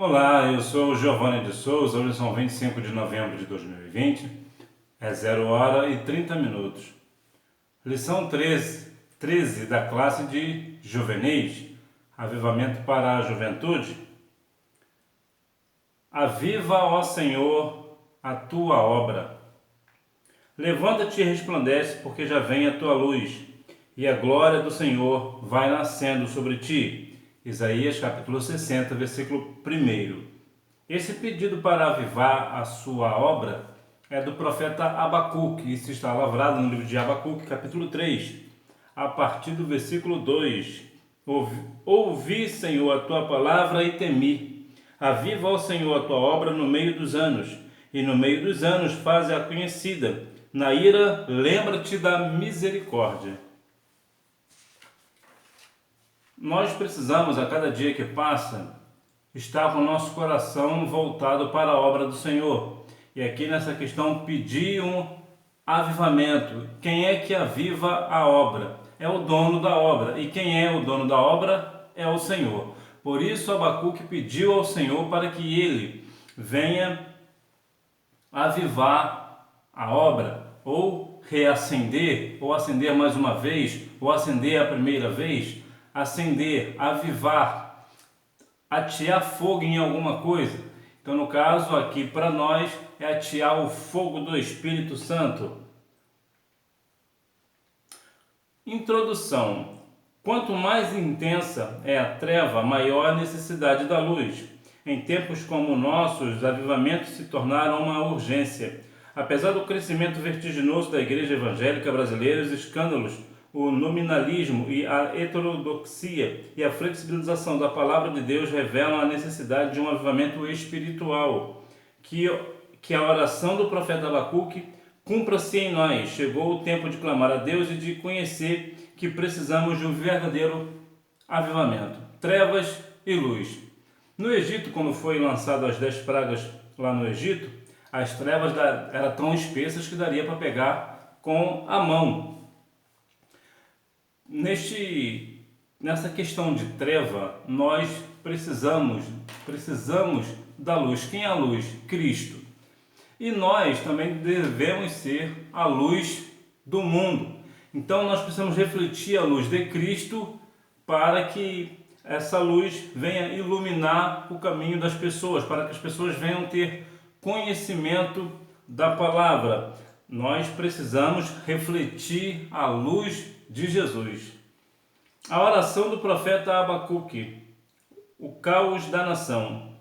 Olá, eu sou o Giovanni de Souza, hoje são 25 de novembro de 2020, é 0h30. Lição 13 da classe de juvenis, avivamento para a juventude. Aviva, ó Senhor, a tua obra. Levanta-te e resplandece, porque já vem a tua luz, e a glória do Senhor vai nascendo sobre ti. Isaías capítulo 60, versículo 1. Esse pedido para avivar a sua obra é do profeta Abacuque. Isso está lavrado no livro de Abacuque, capítulo 3, a partir do versículo 2. Ouvi, Senhor, a tua palavra e temi. Aviva, ó Senhor, a tua obra no meio dos anos, e no meio dos anos faze-a conhecida. Na ira, lembra-te da misericórdia. Nós precisamos, a cada dia que passa, estar com o nosso coração voltado para a obra do Senhor. E aqui nessa questão, pedir um avivamento. Quem é que aviva a obra? É o dono da obra. E quem é o dono da obra? É o Senhor. Por isso, Abacuque pediu ao Senhor para que ele venha avivar a obra, ou reacender, ou acender mais uma vez, ou acender a primeira vez, acender, avivar, atear fogo em alguma coisa. Então, no caso aqui para nós é atear o fogo do Espírito Santo. Introdução. Quanto mais intensa é a treva, maior a necessidade da luz. Em tempos como o nosso, os avivamentos se tornaram uma urgência. Apesar do crescimento vertiginoso da igreja evangélica brasileira, os escândalos, o nominalismo e a heterodoxia e a flexibilização da palavra de Deus revelam a necessidade de um avivamento espiritual. Que a oração do profeta Abacuque cumpra-se em nós. Chegou o tempo de clamar a Deus e de conhecer que precisamos de um verdadeiro avivamento. Trevas e luz. No Egito, quando foi lançado as 10 pragas lá no Egito, as trevas eram tão espessas que daria para pegar com a mão. Nessa questão de treva, nós precisamos da luz. Quem é a luz? Cristo. E nós também devemos ser a luz do mundo. Então nós precisamos refletir a luz de Cristo para que essa luz venha iluminar o caminho das pessoas, para que as pessoas venham ter conhecimento da palavra. Nós precisamos refletir a luz de Jesus. A oração do profeta Abacuque, o caos da nação.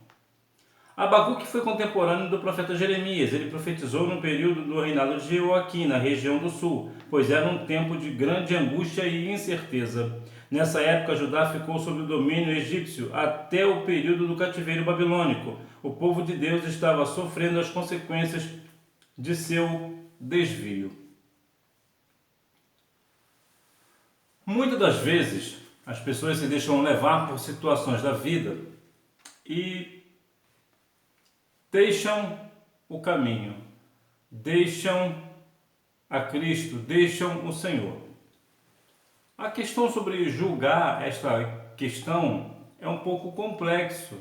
Abacuque foi contemporâneo do profeta Jeremias. Ele profetizou no período do reinado de Joaquim, na região do sul, pois era um tempo de grande angústia e incerteza. Nessa época, Judá ficou sob o domínio egípcio até o período do cativeiro babilônico. O povo de Deus estava sofrendo as consequências de seu desvio. Muitas das vezes, as pessoas se deixam levar por situações da vida e deixam o caminho, deixam a Cristo, deixam o Senhor. A questão sobre julgar esta questão é um pouco complexo,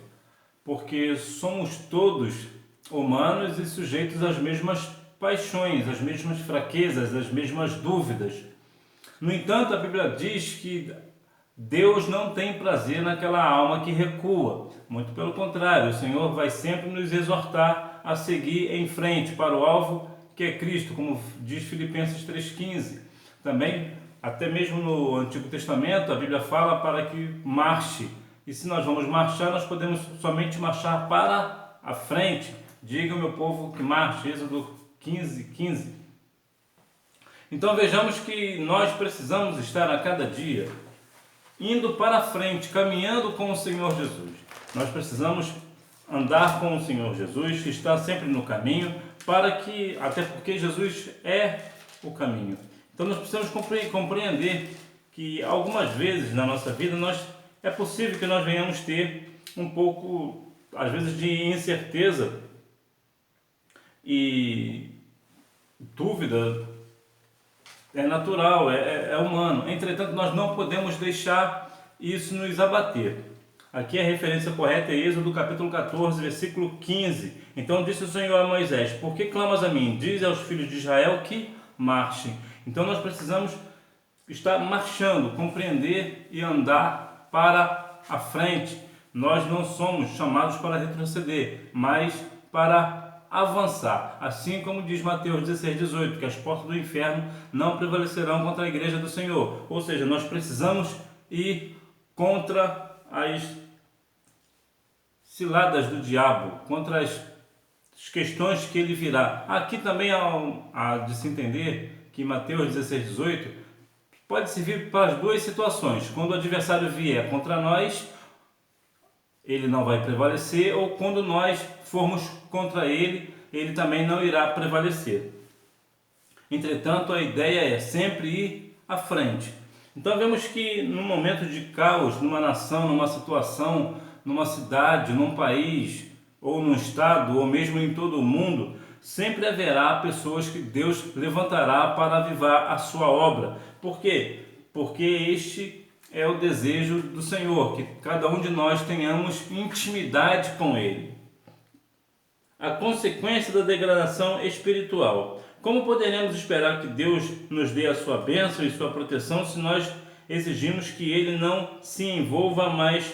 porque somos todos humanos e sujeitos às mesmas paixões, às mesmas fraquezas, às mesmas dúvidas. No entanto, a Bíblia diz que Deus não tem prazer naquela alma que recua. Muito pelo contrário, o Senhor vai sempre nos exortar a seguir em frente para o alvo que é Cristo, como diz Filipenses 3,15. Também, até mesmo no Antigo Testamento, a Bíblia fala para que marche. E se nós vamos marchar, nós podemos somente marchar para a frente. Diga ao meu povo que marche, Êxodo 15:15. Então vejamos que nós precisamos estar a cada dia indo para a frente, caminhando com o Senhor Jesus. Nós precisamos andar com o Senhor Jesus, estar sempre no caminho, até porque Jesus é o caminho. Então nós precisamos compreender que algumas vezes na nossa vida é possível que nós venhamos ter um pouco, às vezes, de incerteza e dúvida. É natural, é humano. Entretanto, nós não podemos deixar isso nos abater. Aqui a referência correta é Êxodo capítulo 14, versículo 15. Então disse o Senhor a Moisés: por que clamas a mim? Diz aos filhos de Israel que marchem. Então nós precisamos estar marchando, compreender e andar para a frente. Nós não somos chamados para retroceder, mas para avançar. Assim como diz Mateus 16, 18, que as portas do inferno não prevalecerão contra a igreja do Senhor. Ou seja, nós precisamos ir contra as ciladas do diabo, contra as questões que ele virá. Aqui também há de se entender que Mateus 16, 18 pode servir para as duas situações. Quando o adversário vier contra nós, ele não vai prevalecer, ou quando nós formos contra ele, ele também não irá prevalecer. Entretanto, a ideia é sempre ir à frente. Então vemos que no momento de caos, numa nação, numa situação, numa cidade, num país, ou num estado, ou mesmo em todo o mundo, sempre haverá pessoas que Deus levantará para avivar a sua obra. Por quê? Porque este é o desejo do Senhor, que cada um de nós tenhamos intimidade com Ele. A consequência da degradação espiritual. Como poderemos esperar que Deus nos dê a sua bênção e sua proteção se nós exigimos que Ele não se envolva mais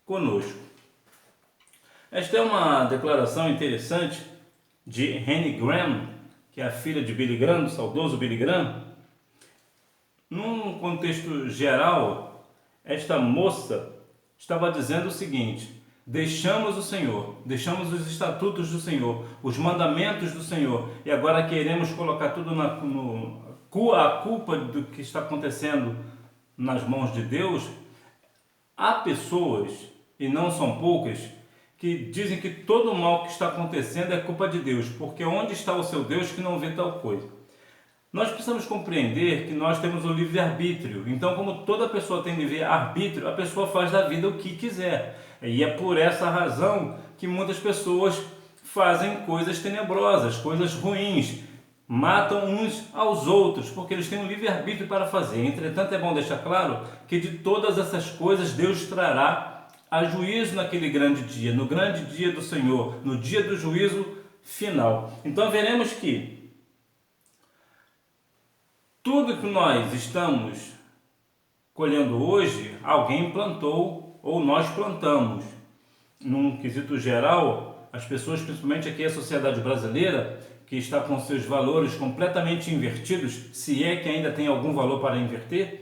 conosco? Esta é uma declaração interessante de Anne Graham, que é a filha de Billy Graham, do saudoso Billy Graham. Num contexto geral, esta moça estava dizendo o seguinte: deixamos o Senhor, deixamos os estatutos do Senhor, os mandamentos do Senhor, e agora queremos colocar tudo a culpa do que está acontecendo nas mãos de Deus. Há pessoas, e não são poucas, que dizem que todo o mal que está acontecendo é culpa de Deus, porque onde está o seu Deus que não vê tal coisa? Nós precisamos compreender que nós temos o livre-arbítrio. Então, como toda pessoa tem livre-arbítrio, a pessoa faz da vida o que quiser. E é por essa razão que muitas pessoas fazem coisas tenebrosas, coisas ruins, matam uns aos outros, porque eles têm um livre-arbítrio para fazer. Entretanto, é bom deixar claro que de todas essas coisas Deus trará a juízo naquele grande dia, no grande dia do Senhor, no dia do juízo final. Então veremos que tudo que nós estamos colhendo hoje, alguém plantou ou nós plantamos. Num quesito geral, as pessoas, principalmente aqui a sociedade brasileira, que está com seus valores completamente invertidos, se é que ainda tem algum valor para inverter,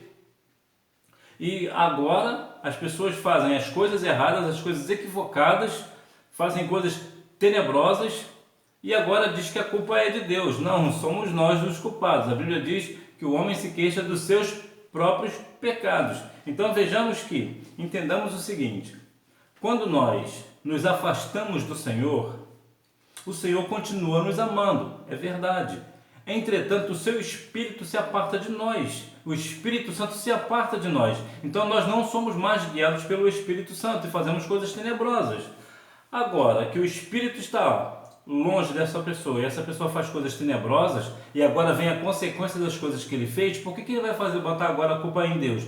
e agora as pessoas fazem as coisas erradas, as coisas equivocadas, fazem coisas tenebrosas, e agora diz que a culpa é de Deus. Não, somos nós os culpados. A Bíblia diz que o homem se queixa dos seus próprios pecados. Então vejamos que, entendamos o seguinte: quando nós nos afastamos do Senhor, o Senhor continua nos amando, é verdade. Entretanto, o seu Espírito se aparta de nós, o Espírito Santo se aparta de nós. Então nós não somos mais guiados pelo Espírito Santo e fazemos coisas tenebrosas. Agora que o Espírito está longe dessa pessoa e essa pessoa faz coisas tenebrosas e agora vem a consequência das coisas que ele fez, por que ele vai botar agora a culpa em Deus?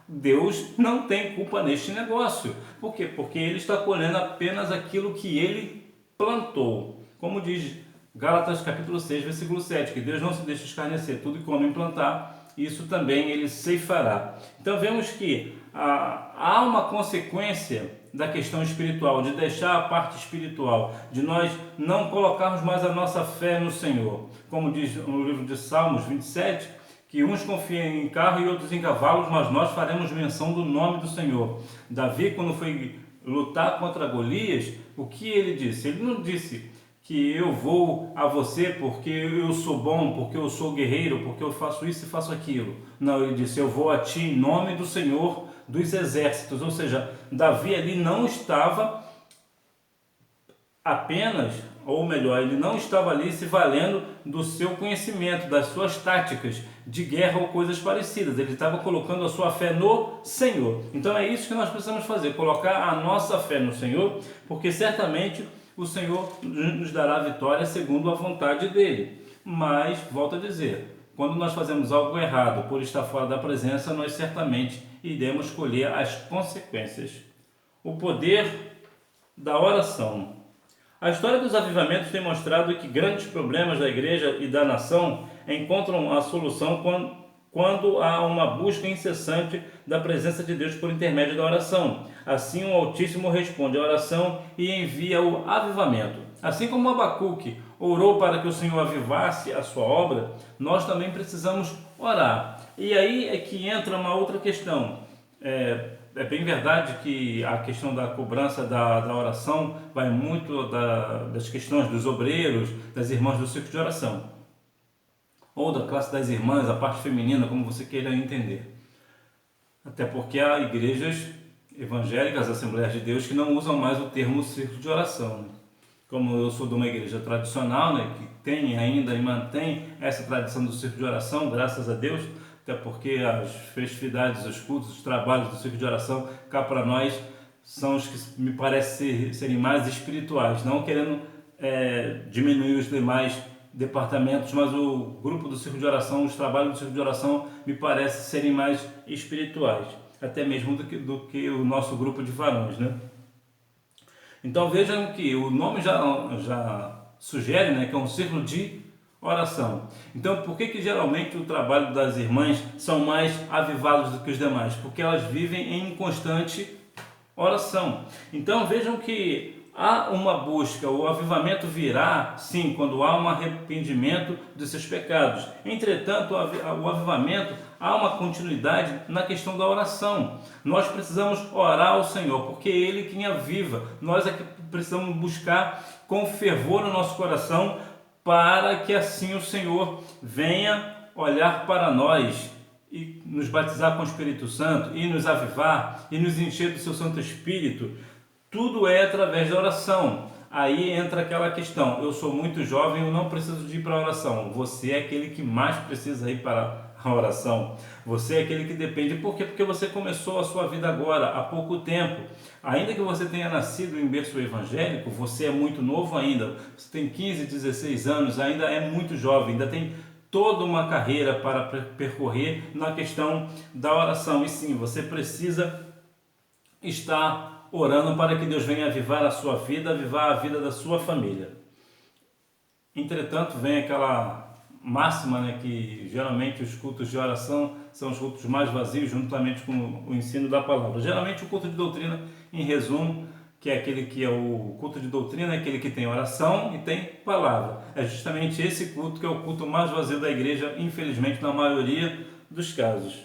Deus não tem culpa neste negócio. Por quê? Porque ele está colhendo apenas aquilo que ele plantou. Como diz Gálatas capítulo 6, versículo 7, que Deus não se deixa escarnecer, tudo que o homem plantar, isso também ele ceifará. Então vemos que há uma consequência da questão espiritual, de deixar a parte espiritual, de nós não colocarmos mais a nossa fé no Senhor. Como diz no livro de Salmos 27, que uns confiam em carro e outros em cavalos, mas nós faremos menção do nome do Senhor. Davi, quando foi lutar contra Golias, o que ele disse? Ele não disse que eu vou a você porque eu sou bom, porque eu sou guerreiro, porque eu faço isso e faço aquilo. Não, ele disse: eu vou a ti em nome do Senhor dos exércitos. Ou seja, Davi ali não estava apenas, ou melhor, ele não estava ali se valendo do seu conhecimento, das suas táticas de guerra ou coisas parecidas. Ele estava colocando a sua fé no Senhor. Então é isso que nós precisamos fazer, colocar a nossa fé no Senhor, porque certamente o Senhor nos dará a vitória segundo a vontade dele. Mas, volto a dizer, quando nós fazemos algo errado por estar fora da presença, nós certamente iremos colher as consequências. o poder da oração. A história dos avivamentos tem mostrado que grandes problemas da igreja e da nação encontram a solução quando há uma busca incessante da presença de Deus por intermédio da oração. Assim, o Altíssimo responde à oração e envia o avivamento. Assim como Abacuque orou para que o Senhor avivasse a sua obra, nós também precisamos orar. E aí é que entra uma outra questão. É bem verdade que a questão da cobrança da oração vai muito das questões dos obreiros, das irmãs do círculo de oração, ou da classe das irmãs, a parte feminina, como você queira entender. Até porque há igrejas evangélicas, Assembleias de Deus, que não usam mais o termo círculo de oração, né? Como eu sou de uma igreja tradicional, né, que tem ainda e mantém essa tradição do círculo de oração, graças a Deus, até porque as festividades, os cultos, os trabalhos do círculo de oração, cá para nós, são os que me parecem serem mais espirituais, não querendo diminuir os demais departamentos, mas o grupo do círculo de oração, os trabalhos do círculo de oração, me parece serem mais espirituais, até mesmo do que o nosso grupo de varões, né? Então vejam que o nome já sugere, né, que é um círculo de oração. Então por que geralmente o trabalho das irmãs são mais avivados do que os demais? Porque elas vivem em constante oração. Então vejam que há uma busca, o avivamento virá, sim, quando há um arrependimento dos seus pecados. Entretanto, o avivamento, há uma continuidade na questão da oração. Nós precisamos orar ao Senhor, porque é Ele quem aviva. Nós é que precisamos buscar com fervor no nosso coração, para que assim o Senhor venha olhar para nós e nos batizar com o Espírito Santo, e nos avivar, e nos encher do seu Santo Espírito. Tudo é através da oração. Aí entra aquela questão: eu sou muito jovem, eu não preciso de ir para a oração. Você é aquele que mais precisa ir para a oração. Você é aquele que depende. Por quê? Porque você começou a sua vida agora, há pouco tempo. Ainda que você tenha nascido em berço evangélico, você é muito novo ainda. Você tem 15, 16 anos, ainda é muito jovem, ainda tem toda uma carreira para percorrer na questão da oração. E sim, você precisa estar orando para que Deus venha avivar a sua vida, avivar a vida da sua família. Entretanto, vem aquela máxima, né, que geralmente os cultos de oração são os cultos mais vazios, juntamente com o ensino da palavra. Geralmente o culto de doutrina, em resumo, que é aquele que é o culto de doutrina, é aquele que tem oração e tem palavra. É justamente esse culto que é o culto mais vazio da igreja, infelizmente, na maioria dos casos.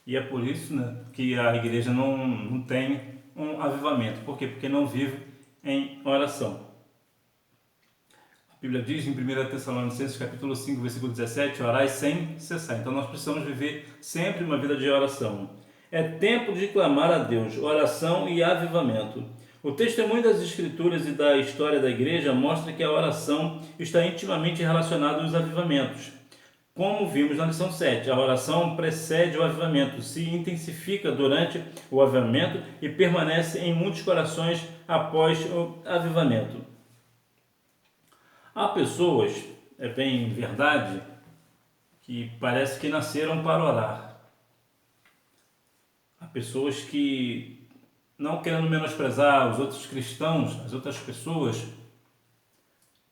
E é por isso, né, que a igreja não tem um avivamento. Por quê? Porque não vive em oração. A Bíblia diz em 1 Tessalonicenses capítulo 5, versículo 17, orai sem cessar. Então nós precisamos viver sempre uma vida de oração. É tempo de clamar a Deus, oração e avivamento. O testemunho das Escrituras e da história da igreja mostra que a oração está intimamente relacionada aos avivamentos. Como vimos na lição 7, a oração precede o avivamento, se intensifica durante o avivamento e permanece em muitos corações após o avivamento. Há pessoas, é bem verdade, que parece que nasceram para orar. Há pessoas que, não querendo menosprezar os outros cristãos, as outras pessoas,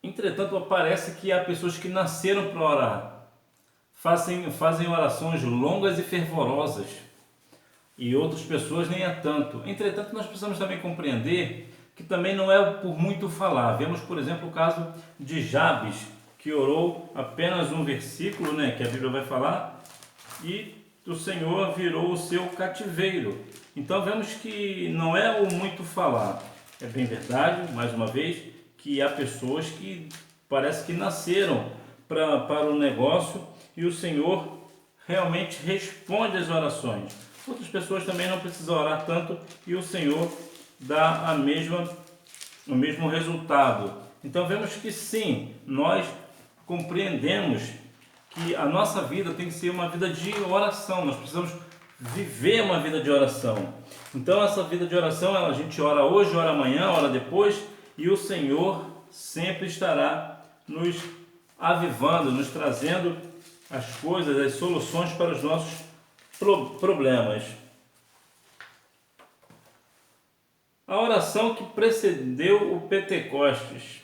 entretanto parece que há pessoas que nasceram para orar. Fazem orações longas e fervorosas, e outras pessoas nem há tanto. Entretanto, nós precisamos também compreender que também não é por muito falar. Vemos, por exemplo, o caso de Jabes, que orou apenas um versículo, né, que a Bíblia vai falar, e o Senhor virou o seu cativeiro. Então vemos que não é o muito falar. É bem verdade, mais uma vez, que há pessoas que parece que nasceram para o negócio, e o Senhor realmente responde às orações. Outras pessoas também não precisam orar tanto e o Senhor dá o mesmo resultado. Então vemos que sim, nós compreendemos que a nossa vida tem que ser uma vida de oração. Nós precisamos viver uma vida de oração. Então essa vida de oração, a gente ora hoje, ora amanhã, ora depois, e o Senhor sempre estará nos avivando, nos trazendo as coisas, as soluções para os nossos problemas. A oração que precedeu o Pentecostes.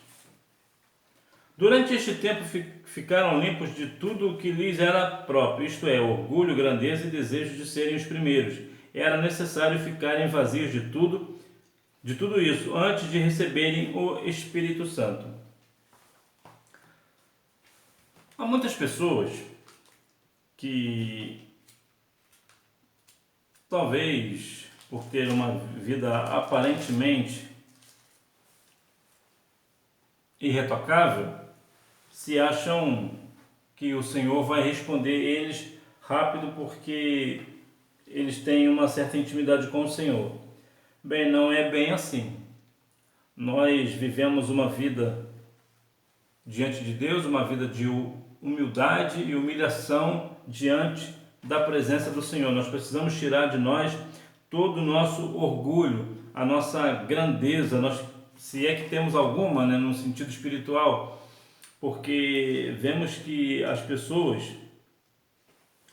Durante este tempo ficaram limpos de tudo o que lhes era próprio, isto é, orgulho, grandeza e desejo de serem os primeiros. Era necessário ficarem vazios de tudo isso, antes de receberem o Espírito Santo. Há muitas pessoas que, talvez por ter uma vida aparentemente irretocável, se acham que o Senhor vai responder eles rápido porque eles têm uma certa intimidade com o Senhor. Bem, não é bem assim. Nós vivemos uma vida diante de Deus, uma vida de humildade e humilhação diante da presença do Senhor. Nós precisamos tirar de nós todo o nosso orgulho, a nossa grandeza, se é que temos alguma, né, no sentido espiritual, porque vemos que as pessoas,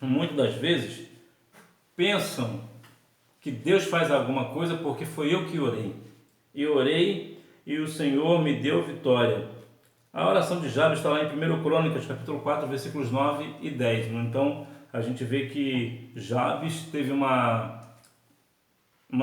muitas das vezes, pensam que Deus faz alguma coisa porque foi eu que orei. E orei e o Senhor me deu vitória. A oração de Jabes está lá em 1 Crônicas, capítulo 4, versículos 9 e 10. Então, a gente vê que Jabes teve uma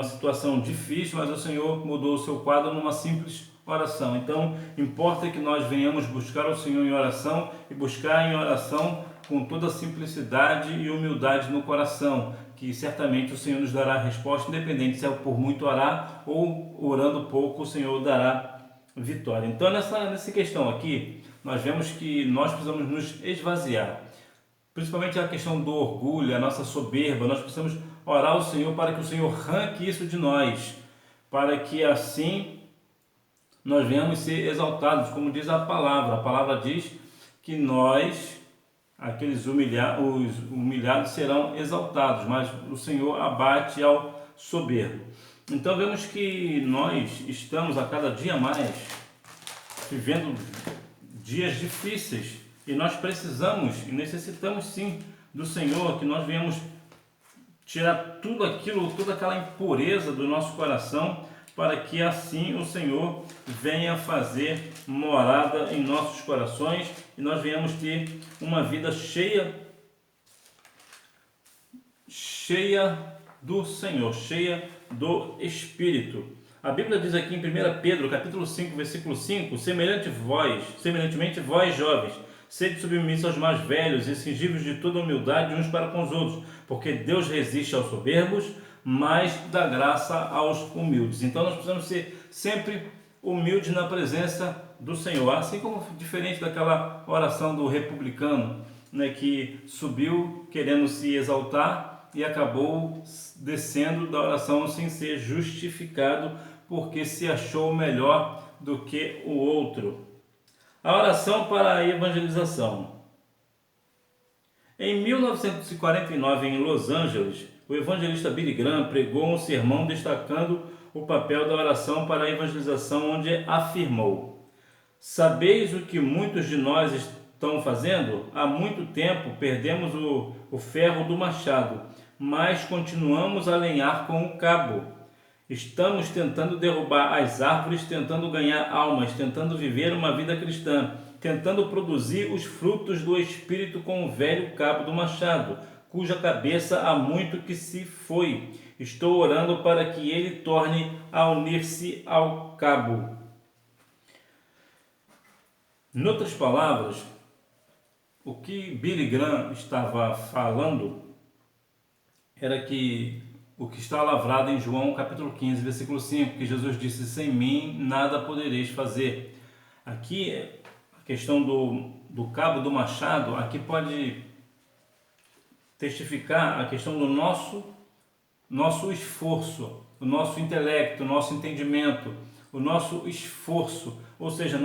situação difícil, mas o Senhor mudou o seu quadro numa simples oração. Então, importa que nós venhamos buscar o Senhor em oração e buscar em oração com toda a simplicidade e humildade no coração, que certamente o Senhor nos dará a resposta, independente se é por muito orar ou orando pouco, o Senhor dará vitória. Então, nessa questão aqui, nós vemos que nós precisamos nos esvaziar, principalmente a questão do orgulho, a nossa soberba. Nós precisamos orar ao Senhor para que o Senhor arranque isso de nós, para que assim nós venhamos ser exaltados, como diz a palavra diz que nós, os humilhados serão exaltados, mas o Senhor abate ao soberbo. Então vemos que nós estamos a cada dia mais vivendo dias difíceis e nós precisamos e necessitamos sim do Senhor, que nós venhamos tirar toda aquela impureza do nosso coração, para que assim o Senhor venha fazer morada em nossos corações e nós venhamos ter uma vida cheia do Senhor, cheia do Espírito. A Bíblia diz aqui em 1 Pedro, capítulo 5, versículo 5, semelhantemente vós jovens, sede submissos aos mais velhos e cingivos de toda humildade uns para com os outros, porque Deus resiste aos soberbos, mas dá graça aos humildes. Então nós precisamos ser sempre humildes na presença do Senhor, assim como diferente daquela oração do republicano, né, que subiu querendo se exaltar e acabou descendo da oração sem ser justificado, porque se achou melhor do que o outro. A oração para a evangelização. Em 1949, em Los Angeles, o evangelista Billy Graham pregou um sermão destacando o papel da oração para a evangelização, onde afirmou: sabeis o que muitos de nós estão fazendo? Há muito tempo perdemos o ferro do machado, mas continuamos a lenhar com o cabo. Estamos tentando derrubar as árvores, tentando ganhar almas, tentando viver uma vida cristã, tentando produzir os frutos do Espírito com o velho cabo do machado, cuja cabeça há muito que se foi. Estou orando para que ele torne a unir-se ao cabo. Em outras palavras, o que Billy Graham estava falando era que o que está lavrado em João capítulo 15, versículo 5, que Jesus disse: sem mim nada podereis fazer. Aqui, a questão do cabo do machado, aqui pode testificar a questão do nosso esforço, o nosso intelecto, o nosso entendimento, o nosso esforço. Ou seja,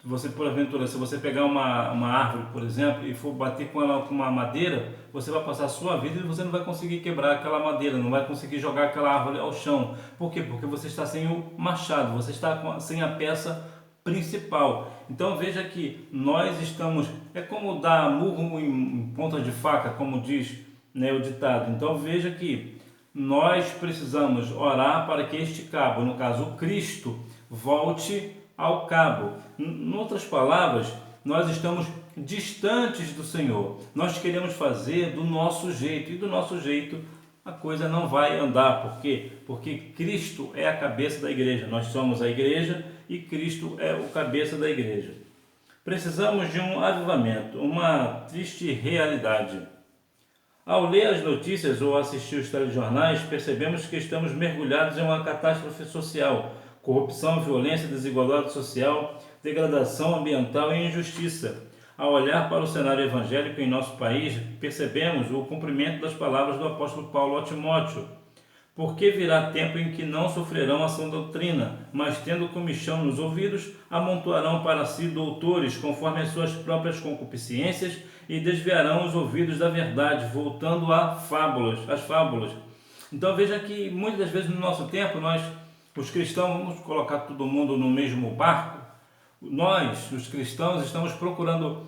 se você pegar uma árvore, por exemplo, e for bater com ela com uma madeira, você vai passar a sua vida e você não vai conseguir quebrar aquela madeira, não vai conseguir jogar aquela árvore ao chão. Por quê? Porque você está sem o machado, você está sem a peça principal. Então veja que nós estamos, é como dar murro em ponta de faca, como diz, né, o ditado. Então veja que nós precisamos orar para que este cabo, no caso o Cristo, volte ao cabo. Em outras palavras, nós estamos distantes do Senhor. Nós queremos fazer do nosso jeito, e do nosso jeito a coisa não vai andar. Por quê? Porque Cristo é a cabeça da igreja. Nós somos a igreja e Cristo é o cabeça da igreja. Precisamos de um avivamento, uma triste realidade. Ao ler as notícias ou assistir os telejornais, percebemos que estamos mergulhados em uma catástrofe social, corrupção, violência, desigualdade social, degradação ambiental e injustiça. Ao olhar para o cenário evangélico em nosso país, percebemos o cumprimento das palavras do apóstolo Paulo a Timóteo. Porque virá tempo em que não sofrerão a sã doutrina, mas tendo comichão nos ouvidos, amontoarão para si doutores, conforme as suas próprias concupiscências, e desviarão os ouvidos da verdade, voltando às fábulas. Então veja que muitas das vezes no nosso tempo, nós, os cristãos, vamos colocar todo mundo no mesmo barco, nós, os cristãos, estamos procurando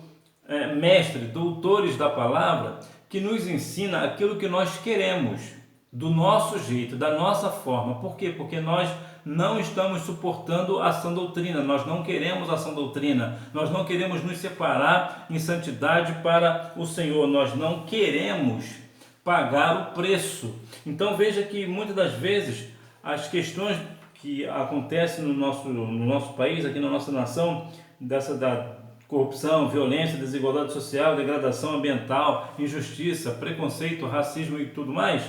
mestres, doutores da palavra, que nos ensina aquilo que nós queremos, do nosso jeito, da nossa forma. Por quê? Porque nós não estamos suportando a sã doutrina, nós não queremos a sã doutrina, nós não queremos nos separar em santidade para o Senhor, nós não queremos pagar o preço. Então veja que muitas das vezes as questões que acontecem no nosso país, aqui na nossa nação, da corrupção, violência, desigualdade social, degradação ambiental, injustiça, preconceito, racismo e tudo mais,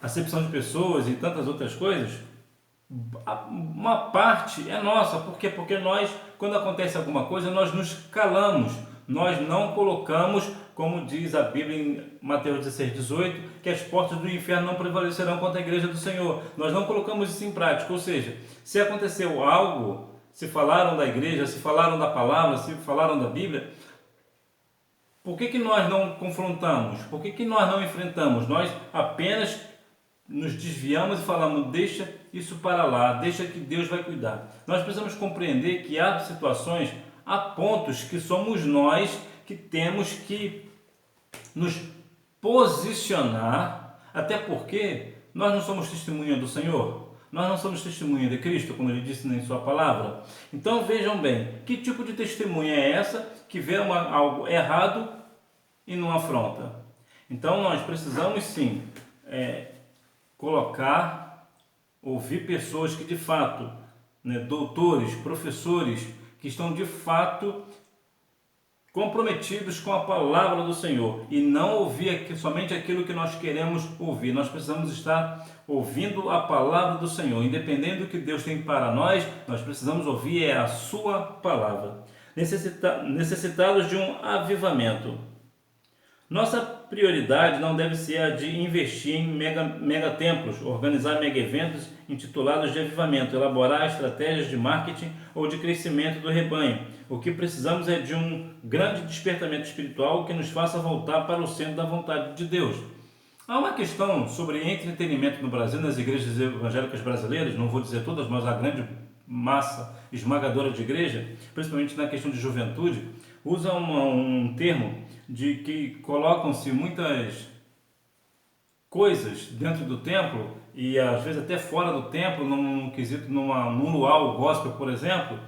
acepção de pessoas e tantas outras coisas, uma parte é nossa. Por quê? Porque nós, quando acontece alguma coisa, nós nos calamos, nós não colocamos, como diz a Bíblia em Mateus 16:18, que as portas do inferno não prevalecerão contra a igreja do Senhor. Nós não colocamos isso em prática, ou seja, se aconteceu algo, se falaram da igreja, se falaram da palavra, se falaram da Bíblia, por que nós não confrontamos? Por que nós não enfrentamos? Nós apenas nos desviamos e falamos, deixa isso para lá, deixa que Deus vai cuidar. Nós precisamos compreender que há situações, há pontos que somos nós que temos que nos posicionar, até porque nós não somos testemunha do Senhor, nós não somos testemunha de Cristo, como ele disse em sua palavra. Então vejam bem, que tipo de testemunha é essa que vê algo errado e não afronta? Então nós precisamos sim ouvir pessoas que de fato, doutores, professores, que estão de fato comprometidos com a palavra do Senhor, e não ouvir somente aquilo que nós queremos ouvir. Nós precisamos estar ouvindo a palavra do Senhor, independente do que Deus tem para nós, nós precisamos ouvir a sua palavra. Necessitados de um avivamento. Nossa prioridade não deve ser a de investir em mega templos, organizar mega eventos intitulados de avivamento, elaborar estratégias de marketing ou de crescimento do rebanho. O que precisamos é de um grande despertamento espiritual que nos faça voltar para o centro da vontade de Deus. Há uma questão sobre entretenimento no Brasil, nas igrejas evangélicas brasileiras, não vou dizer todas, mas a grande massa esmagadora de igreja, principalmente na questão de juventude, usa um termo de que colocam-se muitas coisas dentro do templo e às vezes até fora do templo, num luau gospel, por exemplo,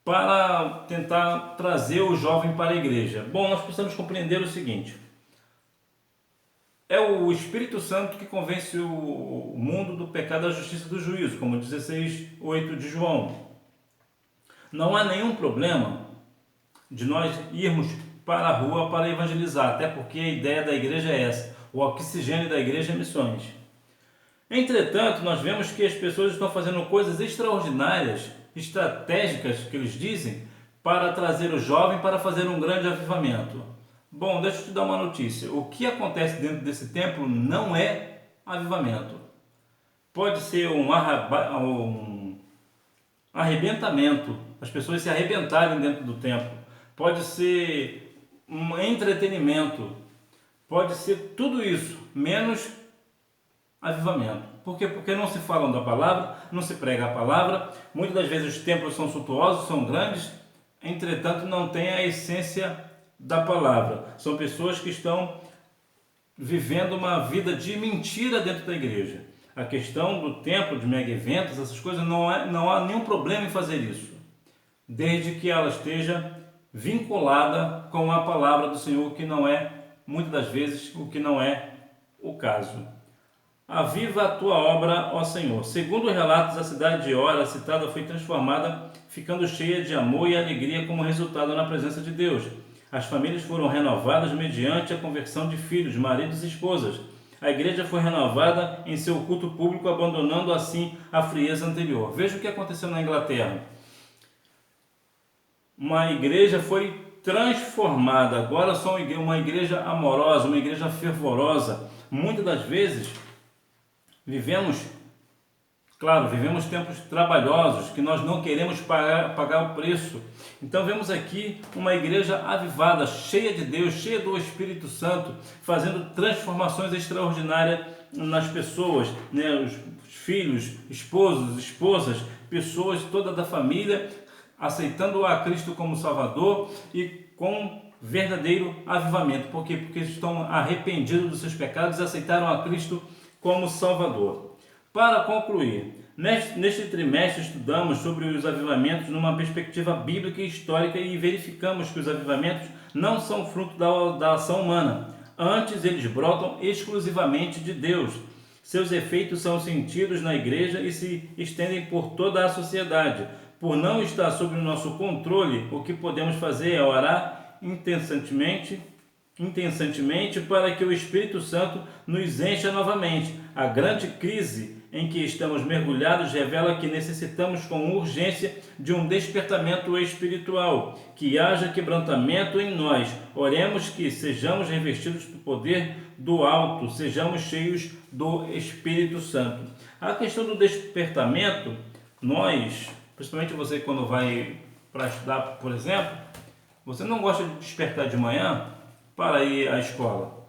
para tentar trazer o jovem para a igreja. Bom, nós precisamos compreender o seguinte: é o Espírito Santo que convence o mundo do pecado, da justiça e do juízo, como 16:8 de João. Não há nenhum problema de nós irmos para a rua para evangelizar, até porque a ideia da igreja é essa, o oxigênio da igreja é missões. Entretanto, nós vemos que as pessoas estão fazendo coisas extraordinárias, estratégicas, que eles dizem, para trazer o jovem para fazer um grande avivamento. Bom, deixa eu te dar uma notícia. O que acontece dentro desse templo não é avivamento. Pode ser um arrebentamento, as pessoas se arrebentarem dentro do templo. Pode ser um entretenimento, pode ser tudo isso, menos avivamento. Por quê? Porque não se falam da palavra, não se prega a palavra, muitas das vezes os templos são suntuosos, são grandes, entretanto não tem a essência da palavra. São pessoas que estão vivendo uma vida de mentira dentro da igreja. A questão do templo, de mega eventos, essas coisas, não há nenhum problema em fazer isso, desde que ela esteja vinculada com a palavra do Senhor, que não é, muitas das vezes, o que não é o caso. Aviva a tua obra, ó Senhor. Segundo relatos, a cidade de Ora, citada, foi transformada, ficando cheia de amor e alegria como resultado na presença de Deus. As famílias foram renovadas mediante a conversão de filhos, maridos e esposas. A igreja foi renovada em seu culto público, abandonando assim a frieza anterior. Veja o que aconteceu na Inglaterra. Uma igreja foi transformada, agora são uma igreja amorosa, uma igreja fervorosa. Muitas das vezes vivemos tempos trabalhosos que nós não queremos pagar o preço. Então vemos aqui uma igreja avivada, cheia de Deus, cheia do Espírito Santo, fazendo transformações extraordinárias nas pessoas, né? Os filhos, esposos, esposas, pessoas toda da família, aceitando a Cristo como Salvador e com verdadeiro avivamento. Por quê? Porque estão arrependidos dos seus pecados e aceitaram a Cristo como Salvador. Para concluir, neste trimestre estudamos sobre os avivamentos numa perspectiva bíblica e histórica e verificamos que os avivamentos não são fruto da ação humana. Antes, eles brotam exclusivamente de Deus. Seus efeitos são sentidos na igreja e se estendem por toda a sociedade. Por não estar sob o nosso controle, o que podemos fazer é orar incessantemente para que o Espírito Santo nos encha novamente. A grande crise em que estamos mergulhados revela que necessitamos com urgência de um despertamento espiritual, que haja quebrantamento em nós. Oremos que sejamos revestidos do poder do alto, sejamos cheios do Espírito Santo. A questão do despertamento, nós, principalmente você quando vai para estudar, por exemplo, você não gosta de despertar de manhã para ir à escola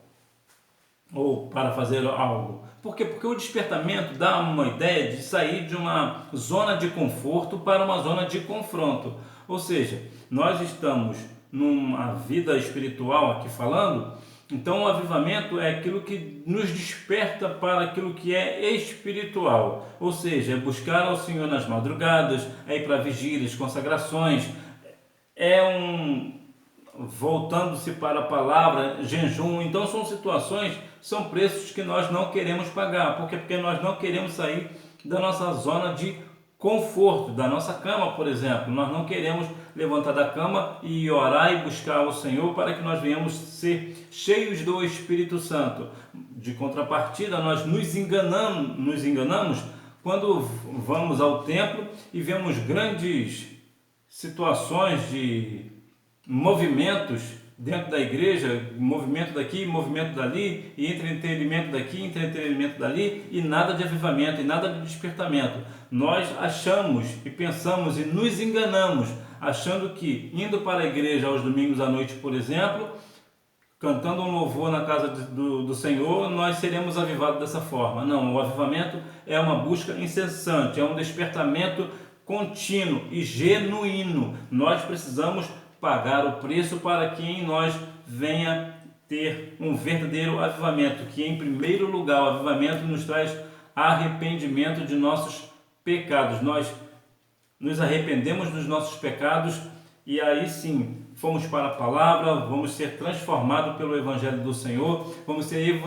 ou para fazer algo. Por quê? Porque o despertamento dá uma ideia de sair de uma zona de conforto para uma zona de confronto. Ou seja, nós estamos numa vida espiritual aqui falando, então o avivamento é aquilo que nos desperta para aquilo que é espiritual. Ou seja, é buscar ao Senhor nas madrugadas, é ir para vigílias, consagrações, voltando-se para a palavra, jejum. Então são situações, são preços que nós não queremos pagar. Por quê? Porque nós não queremos sair da nossa zona de conforto, da nossa cama, por exemplo. Nós não queremos levantar da cama e orar e buscar o Senhor para que nós venhamos ser cheios do Espírito Santo. De contrapartida, nós nos enganamos quando vamos ao templo e vemos grandes situações de movimentos dentro da igreja, movimento daqui, movimento dali, e entretenimento daqui, entretenimento dali, e nada de avivamento, e nada de despertamento. Nós achamos e pensamos e nos enganamos, achando que indo para a igreja aos domingos à noite, por exemplo, cantando um louvor na casa do Senhor, nós seremos avivados dessa forma. Não, o avivamento é uma busca incessante, é um despertamento contínuo e genuíno. Nós precisamos pagar o preço para que em nós venha ter um verdadeiro avivamento, que em primeiro lugar o avivamento nos traz arrependimento de nossos pecados. Nós nos arrependemos dos nossos pecados e aí sim fomos para a palavra, vamos ser transformados pelo Evangelho do Senhor, vamos ser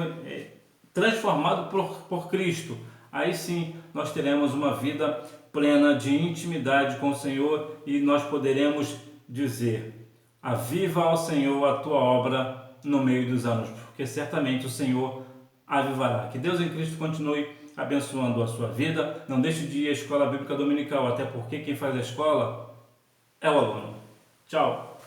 transformados por Cristo. Aí sim nós teremos uma vida plena de intimidade com o Senhor e nós poderemos dizer: aviva ao Senhor a tua obra no meio dos anos, porque certamente o Senhor avivará. Que Deus em Cristo continue abençoando a sua vida. Não deixe de ir à escola bíblica dominical, até porque quem faz a escola é o aluno. Tchau!